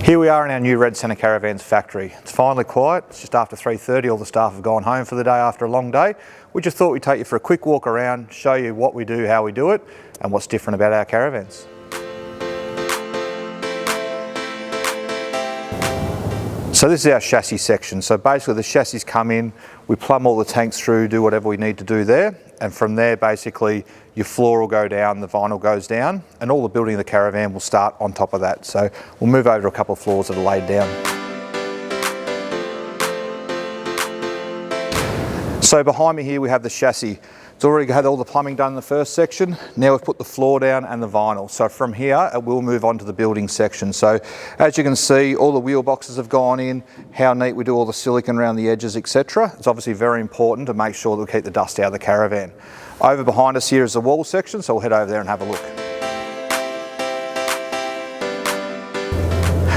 Here we are in our new Red Centre Caravans factory. It's finally quiet. It's just after 3:30. All the staff have gone home for the day after a long day. We just thought we'd take you for a quick walk around, show you what we do, how we do it, and what's different about our caravans. So this is our chassis section. So basically the chassis come in, we plumb all the tanks through, do whatever we need to do there, and from there basically your floor will go down, the vinyl goes down, and all the building of the caravan will start on top of that. So we'll move over to a couple of floors that are laid down. So behind me here we have the chassis. It's already had all the plumbing done in the first section. Now we've put the floor down and the vinyl. So from here it will move on to the building section. So as you can see, all the wheel boxes have gone in, how neat we do all the silicone around the edges, etc. It's obviously very important to make sure that we keep the dust out of the caravan. Over behind us here is the wall section, so we'll head over there and have a look.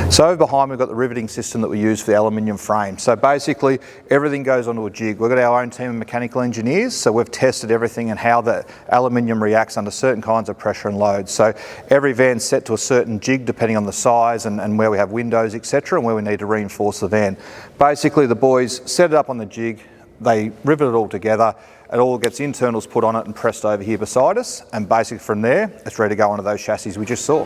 So over behind we've got the riveting system that we use for the aluminium frame. So basically everything goes onto a jig. We've got our own team of mechanical engineers, so we've tested everything and how the aluminium reacts under certain kinds of pressure and load. So every van's set to a certain jig depending on the size and where we have windows, etc., and where we need to reinforce the van. Basically the boys set it up on the jig, they rivet it all together, it all gets internals put on it and pressed over here beside us, and basically from there it's ready to go onto those chassis we just saw.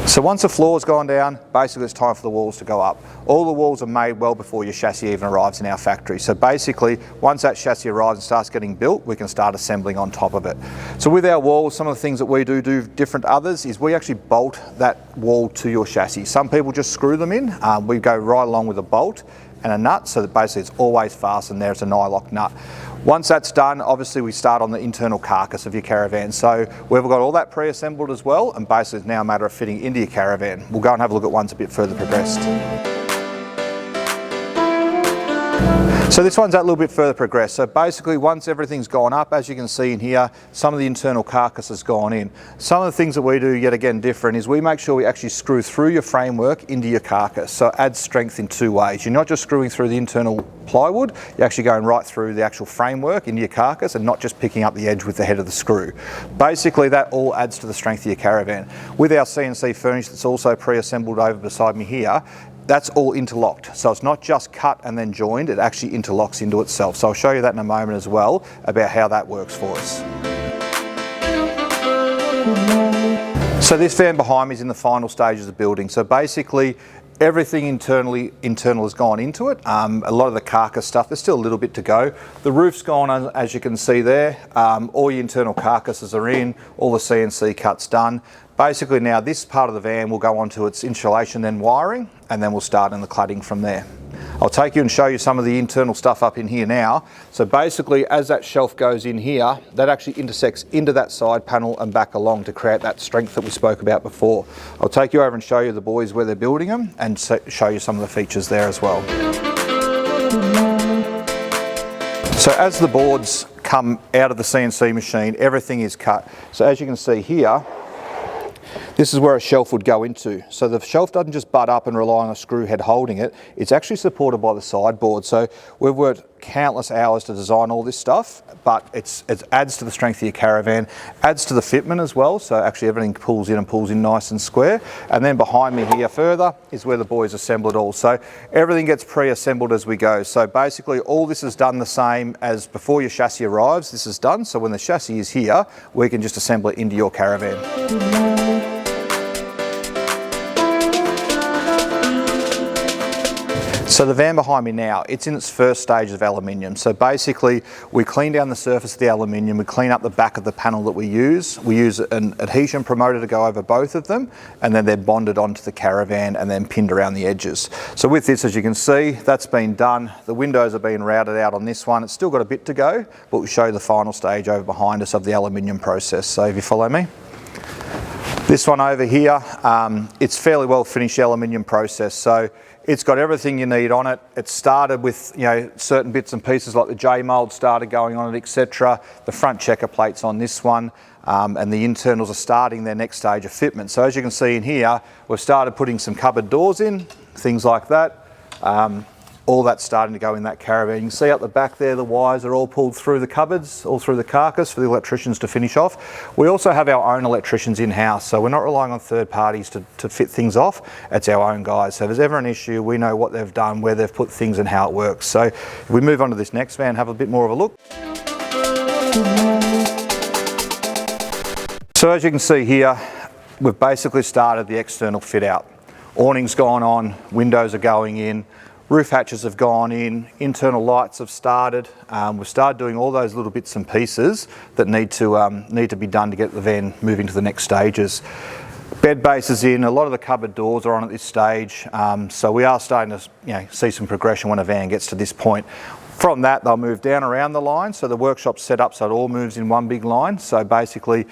So once the floor's gone down, basically it's time for the walls to go up. All the walls are made well before your chassis even arrives in our factory. So basically, once that chassis arrives and starts getting built, we can start assembling on top of it. So with our walls, some of the things that we do different to others is we actually bolt that wall to your chassis. Some people just screw them in. We go right along with a bolt and a nut, so that basically it's always fastened there. It's a nylock nut. Once that's done, obviously we start on the internal carcass of your caravan. So we've got all that pre-assembled as well, and basically it's now a matter of fitting into your caravan. We'll go and have a look at ones a bit further progressed. So this one's a little bit further progressed. So basically once everything's gone up, as you can see in here, some of the internal carcass has gone in. Some of the things that we do, yet again different, is we make sure we actually screw through your framework into your carcass. So it adds strength in two ways. You're not just screwing through the internal plywood, you're actually going right through the actual framework into your carcass and not just picking up the edge with the head of the screw. Basically that all adds to the strength of your caravan. With our CNC furniture that's also pre-assembled over beside me here, that's all interlocked. So it's not just cut and then joined, it actually interlocks into itself. So I'll show you that in a moment as well, about how that works for us. So this van behind me is in the final stages of building. So basically everything internal has gone into it. A lot of the carcass stuff, there's still a little bit to go. The roof's gone on, as you can see there. All your internal carcasses are in, all the CNC cuts done. Basically now this part of the van will go onto its insulation, then wiring, and then we'll start in the cladding from there. I'll take you and show you some of the internal stuff up in here now. So basically as that shelf goes in here, that actually intersects into that side panel and back along to create that strength that we spoke about before. I'll take you over and show you the boys where they're building them and show you some of the features there as well. So as the boards come out of the CNC machine, everything is cut. So as you can see here, this is where a shelf would go into. So the shelf doesn't just butt up and rely on a screw head holding it, it's actually supported by the sideboard. So we've worked countless hours to design all this stuff, but it adds to the strength of your caravan, adds to the fitment as well, so actually everything pulls in nice and square. And then behind me here further is where the boys assemble it all. So everything gets pre-assembled as we go. So basically all this is done the same as before your chassis arrives, this is done. So when the chassis is here, we can just assemble it into your caravan. So the van behind me now, it's in its first stage of aluminium. So basically we clean down the surface of the aluminium, we clean up the back of the panel that we use. We use an adhesion promoter to go over both of them, and then they're bonded onto the caravan and then pinned around the edges. So with this, as you can see, that's been done. The windows are being routed out on this one. It's still got a bit to go, but we'll show you the final stage over behind us of the aluminium process. So if you follow me. This one over here, it's fairly well finished aluminium process. So it's got everything you need on it. It started with certain bits and pieces like the J mould started going on it, etc. The front checker plates on this one, and the internals are starting their next stage of fitment. So as you can see in here, we've started putting some cupboard doors in, things like that. all that's starting to go in that Caravan. You can see up the back there, the wires are all pulled through the cupboards, all through the carcass for the electricians to finish off. We also have our own electricians in-house, so we're not relying on third parties to fit things off. It's our own guys. So if there's ever an issue, we know what they've done, where they've put things and how it works. So if we move on to this next van, have a bit more of a look. So as you can see here, we've basically started the external fit out. Awning's gone on, windows are going in, roof hatches have gone in, internal lights have started. We've started doing all those little bits and pieces that need to be done to get the van moving to the next stages. Bed base is in, a lot of the cupboard doors are on at this stage, so we are starting to see some progression when a van gets to this point. From that, they'll move down around the line, so the workshop's set up so it all moves in one big line. So basically,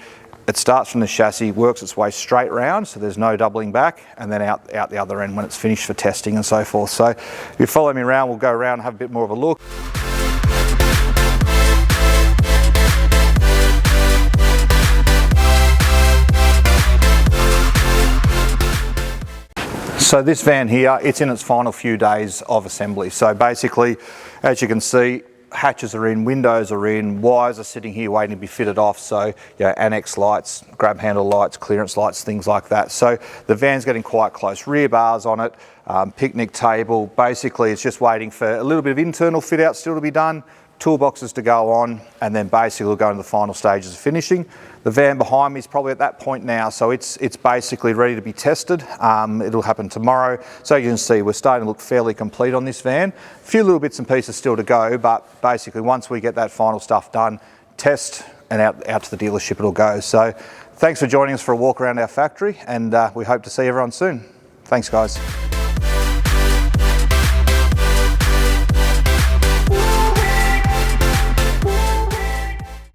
it starts from the chassis, works its way straight round, so there's no doubling back, and then out the other end when it's finished for testing and so forth. So if you follow me around, we'll go around and have a bit more of a look. So this van here, it's in its final few days of assembly. So basically, as you can see, hatches are in, windows are in, wires are sitting here waiting to be fitted off. So annex lights, grab handle lights, clearance lights, things like that. So the van's getting quite close. Rear bars on it, picnic table. Basically, it's just waiting for a little bit of internal fit out still to be done, toolboxes to go on, and then basically we'll go into the final stages of finishing. The van behind me is probably at that point now, so it's basically ready to be tested. It'll happen tomorrow. So you can see we're starting to look fairly complete on this van. A few little bits and pieces still to go, but basically once we get that final stuff done, test and out to the dealership it'll go. So thanks for joining us for a walk around our factory, and we hope to see everyone soon. Thanks guys.